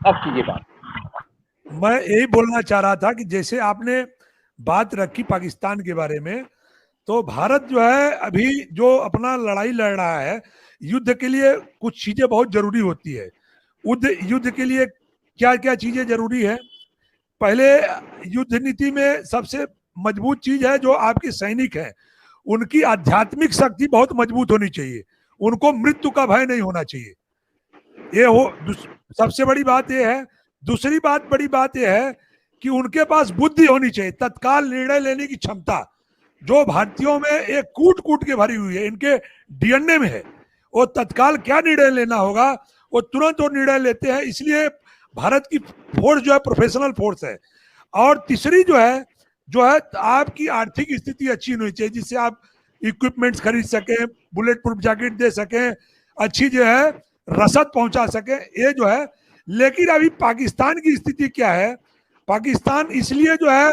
अब कीजिए बात। मैं यही बोलना चाह रहा था कि जैसे आपने बात रखी पाकिस्तान के बारे में, तो भारत जो है अभी जो अपना लड़ाई लड़ रहा है, युद्ध के लिए कुछ चीजें बहुत जरूरी होती है। युद्ध युद्ध के लिए क्या क्या चीजें जरूरी है? पहले युद्ध नीति में सबसे मजबूत चीज है जो आपके सैनिक हैं, उनकी आध्यात्मिक शक्ति बहुत मजबूत होनी चाहिए, उनको मृत्यु का भय नहीं होना चाहिए। ये हो सबसे बड़ी बात ये है। दूसरी बात, बड़ी बात ये है कि उनके पास बुद्धि होनी चाहिए, तत्काल निर्णय लेने की क्षमता, जो भारतीयों में एक कूट कूट के भरी हुई है, इनके डीएनए में है। वो तत्काल क्या निर्णय लेना होगा वो तुरंत वो निर्णय लेते हैं, इसलिए भारत की फोर्स जो है प्रोफेशनल फोर्स है। और तीसरी जो है आपकी आर्थिक स्थिति अच्छी होनी चाहिए, जिससे आप इक्विपमेंट्स खरीद सकें, बुलेट प्रूफ जैकेट दे सकें, अच्छी जो है रसद पहुंचा सके, ये जो है। लेकिन अभी पाकिस्तान की स्थिति क्या है? पाकिस्तान इसलिए जो है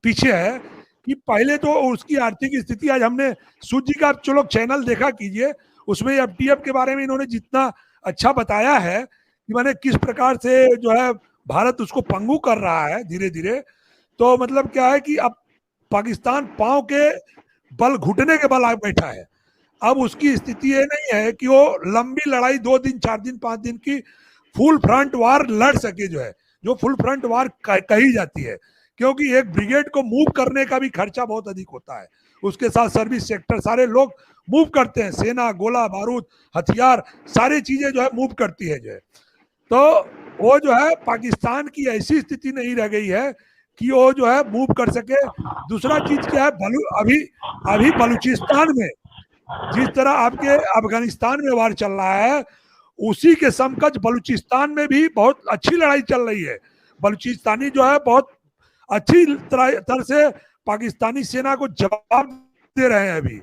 पीछे है कि पहले तो उसकी आर्थिक स्थिति, आज हमने सूजी का चलो चैनल देखा कीजिए, उसमें एफटीएफ के बारे में इन्होंने जितना अच्छा बताया है कि माने किस प्रकार से जो है भारत उसको पंगु कर रहा है धीरे धीरे। तो मतलब क्या है कि अब पाकिस्तान पांव के बल, घुटने के बल आ बैठा है। अब उसकी स्थिति ये नहीं है कि वो लंबी लड़ाई 2 दिन 4 दिन 5 दिन की फुल फ्रंट वार लड़ सके, जो फुल फ्रंट वार कही जाती है, क्योंकि एक ब्रिगेड को मूव करने का भी खर्चा बहुत अधिक होता है। उसके साथ सर्विस सेक्टर सारे लोग मूव करते हैं, सेना, गोला बारूद, हथियार, सारी चीजें जो है मूव करती है जो है। तो वो जो है पाकिस्तान की ऐसी स्थिति नहीं रह गई है कि वो जो है मूव कर सके। दूसरा चीज क्या है, अभी अभी बलूचिस्तान में जिस तरह आपके अफगानिस्तान में वार चल रहा है, उसी के समकक्ष बलूचिस्तान में भी बहुत अच्छी लड़ाई चल रही है। बलूचिस्तानी जो है बहुत अच्छी तरह से पाकिस्तानी सेना को जवाब दे रहे हैं अभी।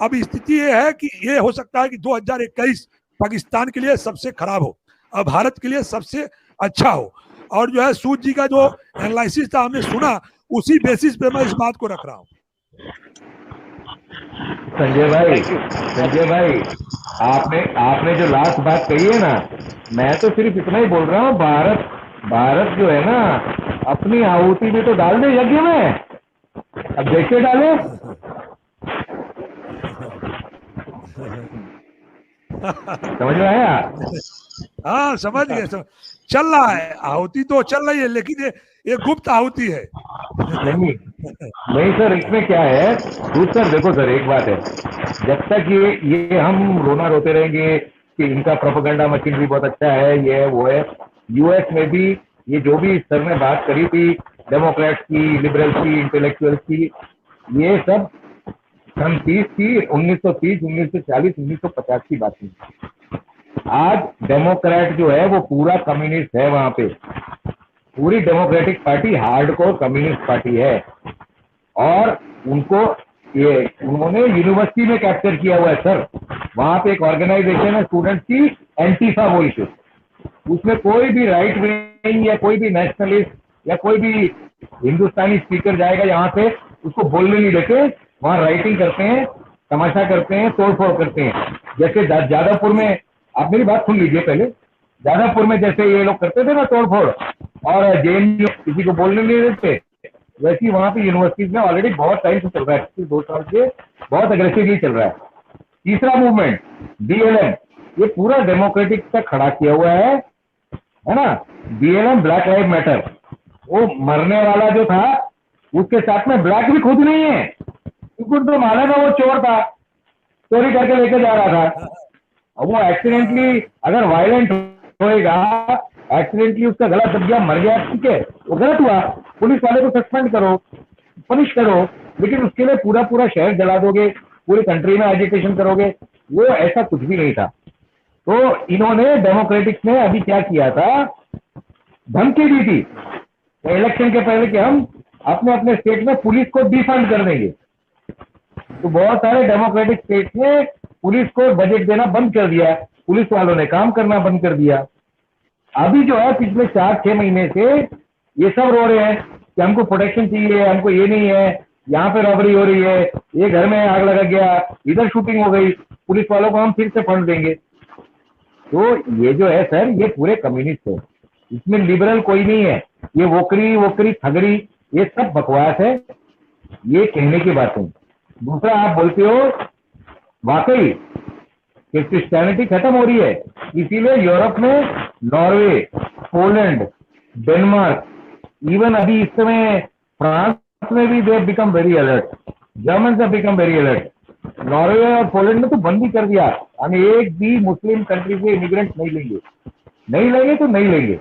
अब स्थिति ये है कि ये हो सकता है कि 2021 पाकिस्तान के लिए सबसे खराब हो और भारत के लिए सबसे अच्छा हो। और जो है सूद जी का जो एनालिसिस था हमने सुना, उसी बेसिस पे मैं इस बात को रख रहा हूँ। संजय भाई, आपने जो लास्ट बात कही है ना, मैं तो सिर्फ इतना ही बोल रहा हूँ, भारत जो है ना अपनी आहुति भी तो डाल दे यज्ञ में। अब देखते डाले। समझ में आया? हाँ समझ गए, चल रहा है, आहुति तो चल रही है, लेकिन ये गुप्त आहुति है। नहीं सर, इसमें क्या है सर, देखो सर एक बात है, जब तक ये हम रोना रोते रहेंगे कि इनका प्रोपेगेंडा मशीनरी बहुत अच्छा है, ये है वो है, यूएस में भी ये जो भी सर ने बात करी थी डेमोक्रेट्स की, लिबरल्स की, इंटेलेक्चुअल्स की, ये सब सन 30 की, 1930, 1940, 1950 की बात नहीं। आज डेमोक्रेट जो है वो पूरा कम्युनिस्ट है, वहां पे पूरी democratic party hardcore communist party है। और उन्होंने यूनिवर्सिटी में कैप्चर किया हुआ है सर। वहां पे एक ऑर्गेनाइजेशन है स्टूडेंट्स की, एंटीफा वॉइस, उसमें कोई भी राइट विंग या कोई भी नेशनलिस्ट या कोई भी हिंदुस्तानी स्पीकर जाएगा यहाँ से, उसको बोलने नहीं देते, वहां राइटिंग करते हैं, तमाशा करते हैं, तोड़फोड़ करते हैं। जैसे जादवपुर में, आप मेरी बात सुन लीजिए पहले, जादवपुर में जैसे ये लोग करते थे ना तोड़फोड़, और जेएनयू किसी को बोलने नहीं देते, वैसे ही वहां पे यूनिवर्सिटीज में ऑलरेडी बहुत टाइम से चल रहा है, 2 साल से बहुत अग्रेसिवली चल रहा है। तीसरा मूवमेंट बीएलएम, ये पूरा डेमोक्रेटिक का खड़ा किया हुआ है ना। बीएलएम, ब्लैक लाइव मैटर, वो मरने वाला जो था उसके साथ में ब्लैक भी खुद नहीं है, क्योंकि तो माना था वो चोर था, चोरी करके लेके जा रहा था। अब वो एक्सीडेंटली अगर वायलेंट होएगा, एक्सीडेंटली उसका गला दब गया, मर गया, ठीक है, वो गलत हुआ, पुलिस वाले को सस्पेंड करो, पनिश करो, लेकिन उसके लिए पूरा शहर जला दोगे, पूरी कंट्री में एजिटेशन करोगे, वो ऐसा कुछ भी नहीं था। तो इन्होंने डेमोक्रेटिक्स ने अभी क्या किया था, धमकी दी थी इलेक्शन के पहले कि हम अपने अपने स्टेट में पुलिस को डिफंड कर देंगे। तो बहुत सारे डेमोक्रेटिक स्टेट ने पुलिस को बजट देना बंद कर दिया, पुलिस वालों ने काम करना बंद कर दिया। अभी जो है पिछले 4-6 महीने से ये सब रो रहे हैं कि हमको प्रोटेक्शन चाहिए, हमको ये नहीं है, यहाँ पे रॉबरी हो रही है, ये घर में आग लगा गया, इधर शूटिंग हो गई, पुलिस वालों को हम फिर से फंड देंगे। तो ये जो है सर, ये पूरे कम्युनिस्ट है, इसमें लिबरल कोई नहीं है। ये वोकरी वोकरी थगड़ी ये सब बकवास है, ये कहने की बातें। दूसरा, आप बोलते हो वाकई कि क्रिश्चियनिटी खत्म हो रही है, इसीलिए यूरोप में नॉर्वे, पोलैंड, डेनमार्क, इवन अभी इस समय फ्रांस में भी they become very alert, German से बिकम वेरी अलर्ट। नॉर्वे और पोलैंड में तो बंद ही कर दिया, हम एक भी मुस्लिम कंट्री से इमिग्रेंट नहीं लेंगे, नहीं लेंगे तो नहीं लेंगे,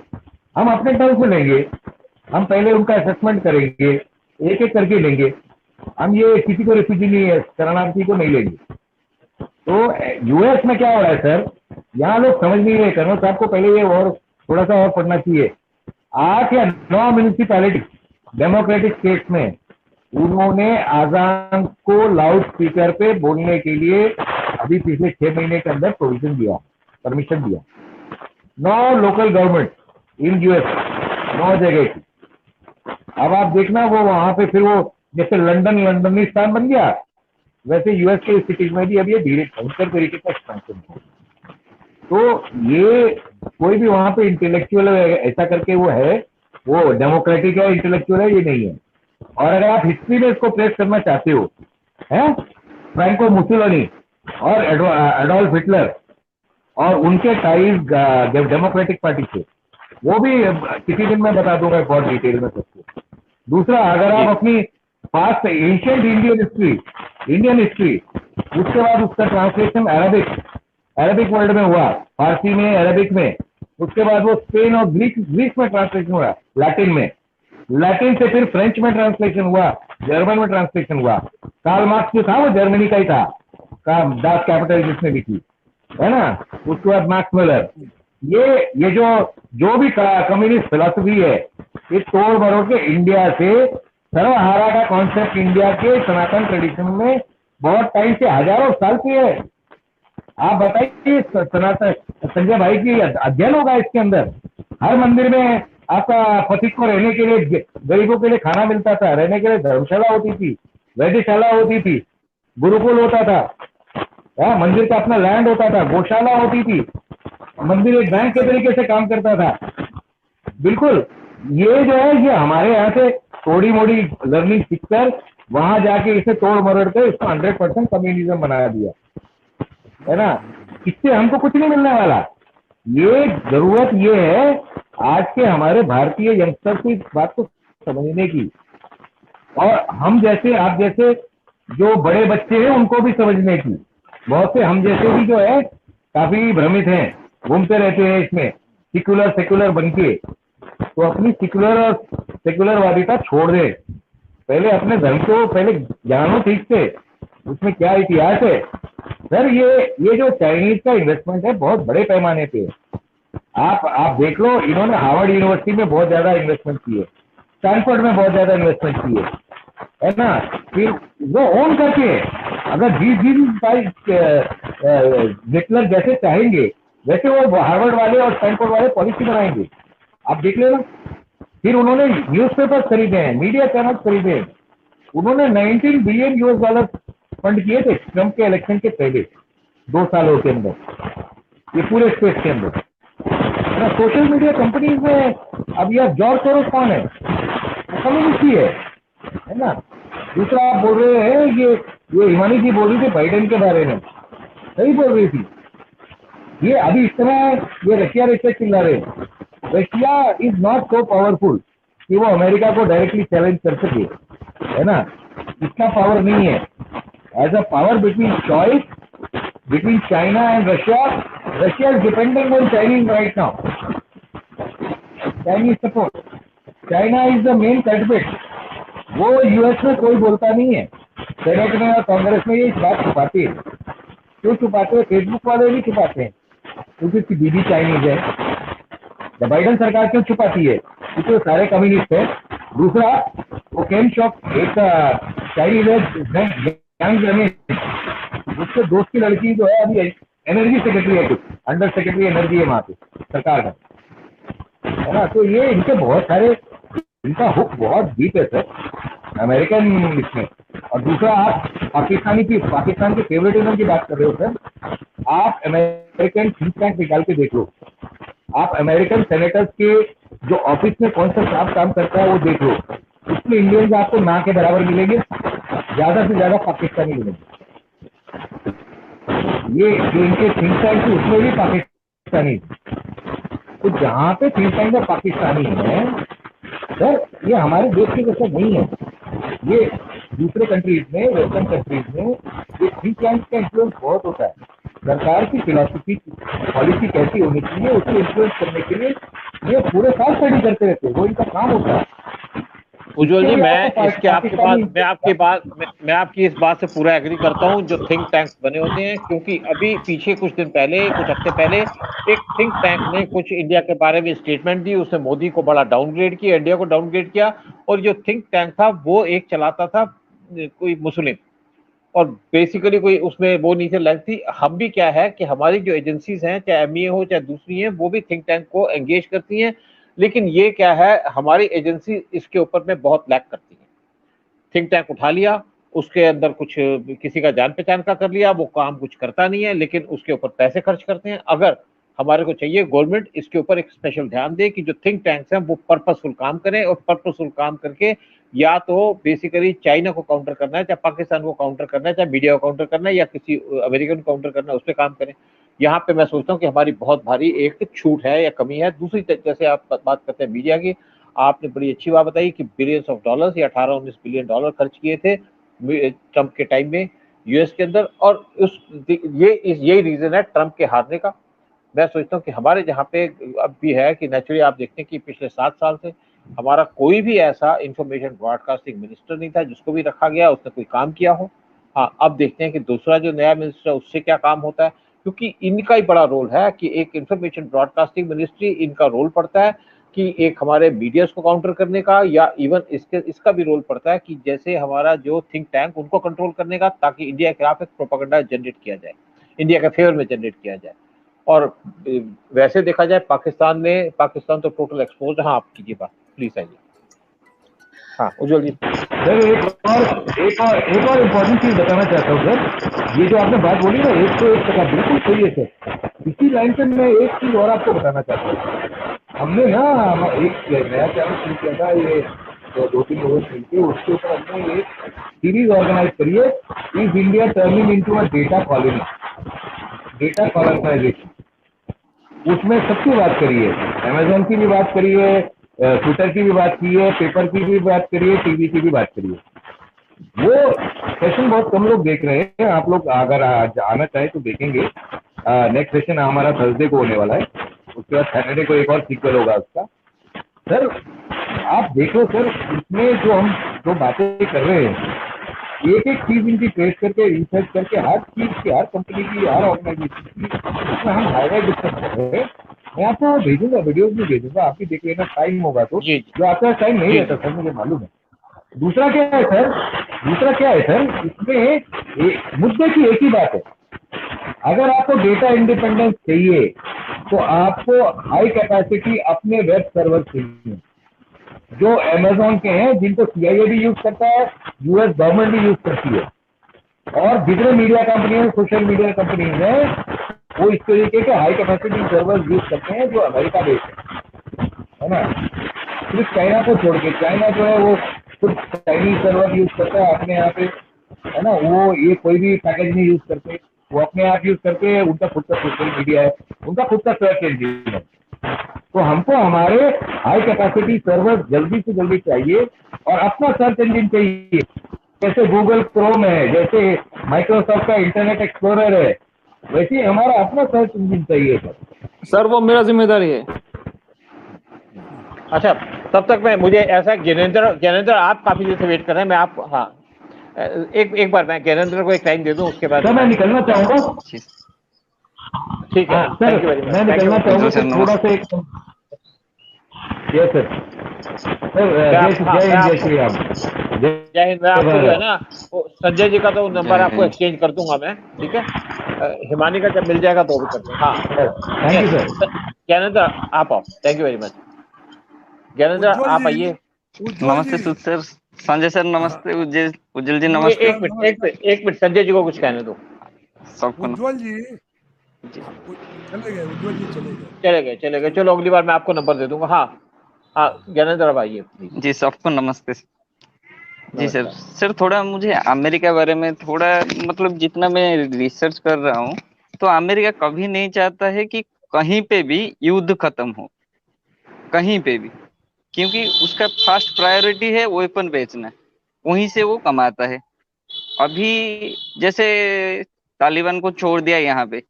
हम अपने ढंग से लेंगे, हम पहले उनका असेसमेंट करेंगे, एक एक करके लेंगे, हम ये किसी को रिफ्यूजी नहीं है, शरणार्थी को नहीं लेंगे। तो यूएस में क्या हो रहा है सर, यहाँ लोग समझ नहीं रहे। कर्नल साहब को पहले ये और थोड़ा सा और पढ़ना चाहिए। 8 या 9 म्यूनिसिपैलिटी डेमोक्रेटिक स्टेट्स में उन्होंने आजान को लाउड स्पीकर पे बोलने के लिए अभी पिछले 6 महीने के अंदर प्रोविजन दिया, परमिशन दिया। 9 लोकल गवर्नमेंट इन यूएस, 9 जगह की। अब आप देखना वो वहां पे फिर वो जैसे लंदनिस्तान बन गया, वैसे यूएस के सिटीज में भी अब ये धीरे भयंकर तरीके का एक्सपेंशन हो। तो ये कोई भी वहां पे इंटेलेक्चुअल ऐसा करके वो है, वो डेमोक्रेटिक है, इंटेलेक्चुअल है, ये नहीं है। और अगर आप हिस्ट्री में इसको ट्रेस करना चाहते हो, है फ्रैंको मुसोलिनी और एडोल्फ हिटलर और उनके टाइज डेमोक्रेटिक पार्टी से, वो भी किसी दिन मैं बता दूंगा बहुत डिटेल में सबको। दूसरा, अगर आप अपनी पास्ट एंशिएंट इंडियन हिस्ट्री, उसके बाद उसका ट्रांसलेशन अरबिक वर्ल्ड में हुआ, फारसी में, अरबिक में, उसके बाद वो स्पेन और ग्रीक में ट्रांसलेशन हुआ, लैटिन से फिर फ्रेंच में ट्रांसलेशन हुआ, जर्मन में ट्रांसलेशन हुआ। कार्ल मार्क्स जो था वो जर्मनी का ही था, डास कैपिटल जिसने भी थी, है ना। उसके बाद मैक्स मिलर, ये जो भी कम्युनिस्ट फिलॉसफी है, ये तोड़ मरोड़ के इंडिया से सर्वहारा का कॉन्सेप्ट इंडिया के सनातन ट्रेडिशन में बहुत टाइम से, हजारों साल से है। आप बताइए सनातन संजय भाई की अध्ययन होगा इसके अंदर। हर मंदिर में आपका पथिक को रहने के लिए, गरीबों के लिए खाना मिलता था, रहने के लिए धर्मशाला होती थी, वैद्यशाला होती थी, गुरुकुल होता था, मंदिर का अपना लैंड होता था, गौशाला होती थी, मंदिर एक बैंक के तरीके से काम करता था। बिल्कुल, ये जो है ये हमारे यहाँ से थोड़ी मोड़ी लर्निंग सीखकर वहां जाके इसे तोड़ मरोड़ कर इसको 100% कम्युनिज्म बना दिया, है ना। इससे हमको कुछ नहीं मिलने वाला। ये जरूरत ये है आज के हमारे भारतीय यंगस्टर की इस बात को समझने की, और हम जैसे, आप जैसे जो बड़े बच्चे हैं उनको भी समझने की। बहुत से हम जैसे भी जो है काफी भ्रमित हैं, घूमते रहते हैं इसमें सेक्युलर बन के। तो अपनी सेक्युलरवादिता छोड़ दे, पहले अपने धर्म को पहले जानो ठीक से, उसमें क्या इतिहास है। सर ये जो चाइनीज का इन्वेस्टमेंट है बहुत बड़े पैमाने पे, आप देख लो, इन्होंने हार्वर्ड यूनिवर्सिटी में बहुत ज्यादा इन्वेस्टमेंट किए, स्टैनफोर्ड में बहुत ज्यादा इन्वेस्टमेंट किए, है ना। फिर वो ओन करके अगर हिटलर जैसे चाहेंगे वैसे वो हार्वर्ड वाले और स्टैनफोर्ड वाले पॉलिसी बनाएंगे, आप देख लेना। फिर उन्होंने न्यूज़पेपर्स खरीदे हैं, मीडिया चैनल खरीदे हैं, उन्होंने 19 बिलियन यूएस डॉलर फंड किए थे ट्रंप के इलेक्शन के पहले 2 सालों के अंदर, ये पूरे स्पेस के अंदर। सोशल मीडिया कंपनीज में अब यह जॉर्ज सोरोस कौन है, वो कम्युनिस्ट ही है ना। दूसरा, आप बोल रहे हैं ये हिमानी जी बोल रही थी बाइडेन के बारे में, सही बोल रही थी। ये अभी इस समय ये रशिया चिल्ला रहे हैं। Russia is not so powerful कि वो अमेरिका को डायरेक्टली चैलेंज कर सके, है ना। इसका पावर नहीं है। As a power between choice between China and Russia is depending on Chinese right now, Chinese support. China is the main culprit. वो यूएस में कोई बोलता नहीं है, सेनेट में और कांग्रेस में ये इस बात छुपाती है। क्यों छुपाते हैं? फेसबुक वाले भी छुपाते हैं क्योंकि उसकी दीदी चाइनीज है। बाइडेन सरकार क्यों छुपाती है? क्योंकि वो सारे कम्युनिस्ट है। दूसरा, वो केम शॉप एक चाइनीज है, उसके दोस्त की लड़की जो है अभी एनर्जी सेक्रेटरी है, कुछ अंडर सेक्रेटरी एनर्जी है वहां पे सरकार का, है ना। तो ये इनके बहुत सारे, इनका हुक बहुत डीप है सर अमेरिकन इसमें। और दूसरा, आप पाकिस्तान के फेवरेटिज्म की बात कर रहे हो सर। आप अमेरिकन थिंक टैंक निकाल के देख लो, आप अमेरिकन सेनेटर्स के जो ऑफिस में कौन सा स्टाफ काम करता है वो देख लो, उसमें इंडियंस आपको ना के बराबर मिलेंगे, ज्यादा से ज्यादा पाकिस्तानी मिलेंगे। ये जो इनके थिंक टैंक है उसमें भी पाकिस्तानी, तो जहाँ पे थिंक टैंक में पाकिस्तानी है सर, ये हमारे देश के जैसा नहीं है। ये दूसरे कंट्रीज में, वेस्टर्न कंट्रीज में ये थिंक टैंक का इन्फ्लुएंस बहुत होता है। सरकार की फिलॉसफी पॉलिसी कैसी होनी चाहिए उसको इन्फ्लुएंस करने के लिए ये पूरे साल स्टडी करते रहते हैं, वो इनका काम होता है। उज्ज्वल जी, मैं आपकी इस बात से पूरा एग्री करता हूं जो थिंक टैंक्स बने होते हैं, क्योंकि अभी पीछे कुछ हफ्ते पहले एक थिंक टैंक ने कुछ इंडिया के बारे में स्टेटमेंट दी, उसने मोदी को बड़ा डाउनग्रेड किया, इंडिया को डाउनग्रेड किया, और जो थिंक टैंक था वो एक चलाता था कोई मुस्लिम, और बेसिकली कोई उसमें वो नीचे लग थी। हम भी क्या है कि हमारी जो एजेंसीज हैं, चाहे एमईए हो चाहे दूसरी हैं, वो भी थिंक टैंक को एंगेज करती हैं, लेकिन ये क्या है, हमारी एजेंसी इसके ऊपर में बहुत लैक करती है। थिंक टैंक उठा लिया, उसके अंदर कुछ किसी का जान पहचान का कर लिया, वो काम कुछ करता नहीं है, लेकिन उसके ऊपर पैसे खर्च करते हैं। अगर हमारे को चाहिए गवर्नमेंट इसके ऊपर एक स्पेशल ध्यान दे कि जो थिंक टैंक्स हैं वो पर्पसफुल काम करें, और पर्पसफुल काम करके या तो बेसिकली चाइना को काउंटर करना है, चाहे पाकिस्तान को काउंटर करना है, चाहे मीडिया को काउंटर करना है, या किसी अमेरिकन को काउंटर करना है, उस पर काम करें। यहाँ पे मैं सोचता हूँ कि हमारी बहुत भारी एक छूट है या कमी है। दूसरी जैसे आप बात करते हैं मीडिया की, आपने बड़ी अच्छी बात बताई कि बिलियंस ऑफ डॉलर्स या 18-19 बिलियन डॉलर खर्च किए थे ट्रंप के टाइम में यूएस के अंदर, और यही रीजन है ट्रंप के हारने का। मैं सोचता हूँ कि हमारे जहाँ पे अब भी है कि नेचुरली आप देखते हैं कि पिछले 7 साल से हमारा कोई भी ऐसा इंफॉर्मेशन ब्रॉडकास्टिंग मिनिस्टर नहीं था जिसको भी रखा गया उसने कोई काम किया हो। हाँ, अब देखते हैं कि दूसरा जो नया मिनिस्टर है उससे क्या काम होता है, क्योंकि इनका ही बड़ा रोल है कि एक इंफॉर्मेशन ब्रॉडकास्टिंग मिनिस्ट्री, इनका रोल पड़ता है कि एक हमारे मीडिया को काउंटर करने का, या इवन इसका भी रोल पड़ता है कि जैसे हमारा जो थिंक टैंक उनको कंट्रोल करने का, ताकि इंडिया के खिलाफ एक प्रोपेगेंडा जनरेट किया जाए, इंडिया के फेवर में जनरेट किया जाए। और वैसे देखा जाए पाकिस्तान तो टोटल एक्सपोज है। हाँ, आप कीजिए बात प्लीज, आइए। हाँ उज्ज्वल जी। सर एक और इम्पोर्टेंट चीज बताना चाहता हूँ सर, ये जो आपने बात बोली ना 101% बिल्कुल सही है सर। इसी लाइन पे मैं एक चीज और आपको बताना चाहता हूँ। हमने ना एक नया चैनल शुरू किया था, ये 2-3 लोगों से मिलकर, उसके ऊपर हमने एक सीरीज ऑर्गेनाइज करी है, is India turning into a data colony, data colonisation. उसमें सबकी बात करी है, अमेजोन की भी बात करी है, ट्विटर की भी बात की है, पेपर की भी बात करी है, टीवी की भी बात करी है। वो सेशन बहुत कम लोग देख रहे हैं, आप लोग अगर आना चाहे तो देखेंगे। नेक्स्ट सेशन हमारा थर्सडे को होने वाला है, उसके बाद सैटरडे को एक और सीक्वल होगा उसका। सर आप देखो सर, इसमें जो हम जो बातें कर रहे हैं, एक एक चीज इनकी ट्रेस करके रिसर्च करके हर चीज की, हर कंपनी की, हर ऑर्गेनाइजेशन की, उसमें हम हाईलाइट डिस्कस कर रहे हैं। मैं आपको भेजूंगा, वीडियोस भी भेजूंगा, आप भी देख लेना टाइम होगा तो। जो आपका टाइम नहीं रहता सर, मुझे मालूम है। दूसरा क्या है सर, इसमें मुद्दे की एक ही बात है, अगर आपको डेटा इंडिपेंडेंस चाहिए तो आपको हाई कैपेसिटी अपने वेब सर्वर चाहिए, जो अमेजोन के हैं, जिनको CIA भी यूज करता है, यूएस गवर्नमेंट भी यूज करती है, और जितने media company, social media companies हैं, वो इस तरीके के हाई कैपेसिटी सर्वर यूज करते हैं जो अमेरिका बेस्ड है ना। सिर्फ चाइना को छोड़ के, चाइना जो है वो खुद चाइनीज सर्वर यूज करता है अपने यहाँ पे, है ना। वो ये कोई भी पैकेज नहीं यूज करते, वो अपने आप यूज करते हैं, उनका खुद का सोशल मीडिया है, उनका खुद का सर्च इंजन है। तो हमको हमारे हाई कैपेसिटी सर्वर जल्दी से जल्दी चाहिए, और अपना सर्च इंजन चाहिए, जैसे गूगल क्रोम है, जैसे माइक्रोसॉफ्ट का इंटरनेट एक्सप्लोरर है, वैसे ही हमारा अपना सर्च इंजन चाहिए सर। वो मेरा जिम्मेदारी है। अच्छा, तब तक मुझे ऐसा ज्ञानेंद्र आप काफी देर से वेट कर रहे हैं, मैं आपको एक बार मैं ज्ञानेंद्र को एक टाइम दे दूं, उसके बाद सर मैं निकलना चाहूंगा। ठीक है सर, मैं निकलना चाहूंगा सर, थोड़ा सा एक। Yes sir. जय श्री राम। जय हिंद। मैं आपको जो है ना संजय जी का तो नंबर आपको एक्सचेंज कर दूंगा मैं, ठीक है। हिमानी का जब मिल जाएगा तो भी कर दूंगा। हाँ थैंक यू सर। ज्ञानेंद्र आप आओ, thank you very much. Gyanendra आप आइए। नमस्ते सर। संजय सर नमस्ते। उज्जवल जी नमस्ते। एक मिनट संजय जी को कुछ कहने दो। उज्ज्वल जी, जी चले गए उज्ज्वल जी, चले गए। चले गए, चलो अगली बार मैं आपको नंबर दे दूंगा। हाँ हाँ, ज्ञानेंद्र अब आइए प्लीज। जी सबको नमस्ते। जी सर, नमस्कार। सर थोड़ा मुझे अमेरिका बारे में थोड़ा, मतलब जितना मैं रिसर्च कर रहा हूँ, तो अमेरिका कभी नहीं चाहता है कि कहीं पे भी युद्ध खत्म हो, कहीं पे भी, क्योंकि उसका फर्स्ट प्रायोरिटी है वेपन बेचना, वहीं से वो कमाता है। अभी जैसे तालिबान को छोड़ दिया, यहाँ पे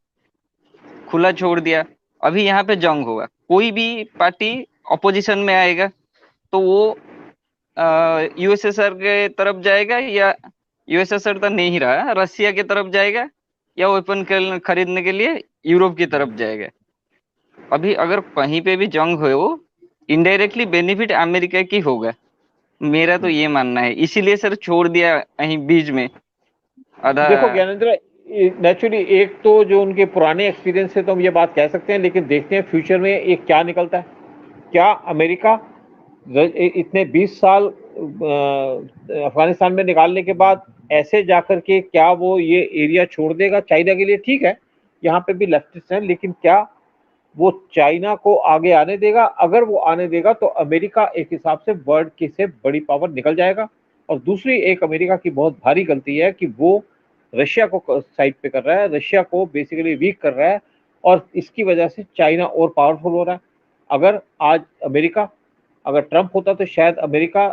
खुला छोड़ दिया, अभी यहाँ पे जंग होगा, कोई भी पार्टी अपोजिशन में आएगा तो वो यूएसएसआर के तरफ जाएगा, या यूएसएसआर तो नहीं रहा, रसिया की तरफ जाएगा, या वेपन खरीदने के लिए यूरोप की तरफ जाएगा। अभी अगर कहीं पे भी जंग हो, इनडायरेक्टली बेनिफिट अमेरिका की होगा, मेरा तो ये मानना है। इसीलिए सर छोड़ दिया कहीं बीच में आधा। देखो ज्ञानेंद्र, नेचुरली एक तो जो उनके पुराने एक्सपीरियंस से तो हम ये बात कह सकते हैं, लेकिन देखते हैं फ्यूचर में एक क्या निकलता है। क्या अमेरिका इतने 20 साल अफगानिस्तान में निकालने के बाद ऐसे जाकर के क्या वो ये एरिया छोड़ देगा चाइना के लिए? ठीक है, यहाँ पे भी लेफ्टिस्ट हैं, लेकिन क्या वो चाइना को आगे आने देगा? अगर वो आने देगा तो अमेरिका एक हिसाब से वर्ल्ड की से बड़ी पावर निकल जाएगा। और दूसरी एक अमेरिका की बहुत भारी गलती है कि वो रशिया को साइड पे कर रहा है, रशिया को बेसिकली वीक कर रहा है, और इसकी वजह से चाइना और पावरफुल हो रहा है। अगर आज अमेरिका, अगर ट्रंप होता तो शायद अमेरिका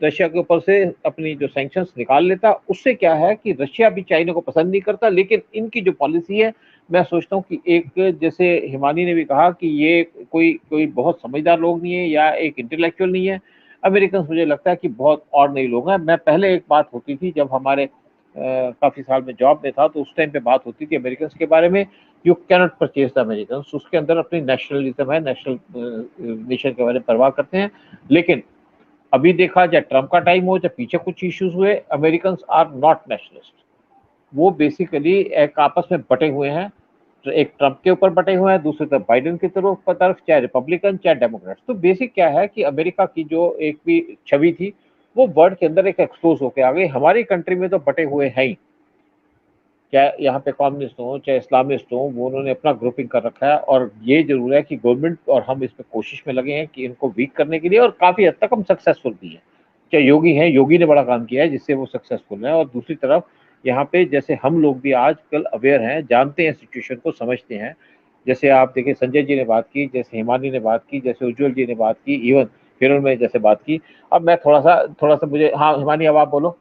रशिया के ऊपर से अपनी जो सैंक्शंस निकाल लेता। उससे क्या है कि रशिया भी चाइना को पसंद नहीं करता, लेकिन इनकी जो पॉलिसी है, मैं सोचता हूँ कि एक, जैसे हिमानी ने भी कहा कि ये कोई कोई बहुत समझदार लोग नहीं है या एक इंटेलेक्चुअल नहीं है। अमेरिकन मुझे लगता है कि बहुत ऑर्डिनरी लोग हैं। मैं पहले एक बात होती थी जब हमारे काफ़ी साल में जॉब में था, तो उस टाइम पे बात होती थी अमेरिकन के बारे में, you cannot purchase the American. उसके अंदर अपनी नेशनलिज्म है, नेशनल नेशन के बारे में परवाह करते हैं। लेकिन अभी देखा जाए, ट्रम्प का टाइम हो, जब पीछे कुछ इश्यूज हुए, अमेरिकन आर नॉट नेशनलिस्ट। वो बेसिकली एक आपस में बटे हुए हैं, एक ट्रम्प के ऊपर बटे हुए हैं, दूसरी तरफ बाइडेन की तरफ, चाहे रिपब्लिकन चाहे डेमोक्रेट्स। तो बेसिक क्या है कि अमेरिका की जो एक भी छवि थी वो वर्ल्ड के अंदर एक एक्सपोज होकर आ गई। हमारी कंट्री में तो बटे हुए हैं ही, चाहे यहाँ पे कम्युनिस्ट हो चाहे इस्लामिस्ट हो, वो उन्होंने अपना ग्रुपिंग कर रखा है। और ये जरूर है कि गवर्नमेंट और हम इस पे कोशिश में लगे हैं कि इनको वीक करने के लिए, और काफी हद तक हम सक्सेसफुल भी हैं। चाहे योगी है, योगी ने बड़ा काम किया है जिससे वो सक्सेसफुल है। और दूसरी तरफ यहाँ पे जैसे हम लोग भी आजकल अवेयर हैं, जानते हैं, सिचुएशन को समझते हैं। जैसे आप देखिए, संजय जी ने बात की, जैसे हिमानी ने बात की, जैसे उज्ज्वल जी ने बात की, इवन फिर में जैसे बात की। अब मैं थोड़ा सा मुझे, हाँ हिमानी अब आप बोलो।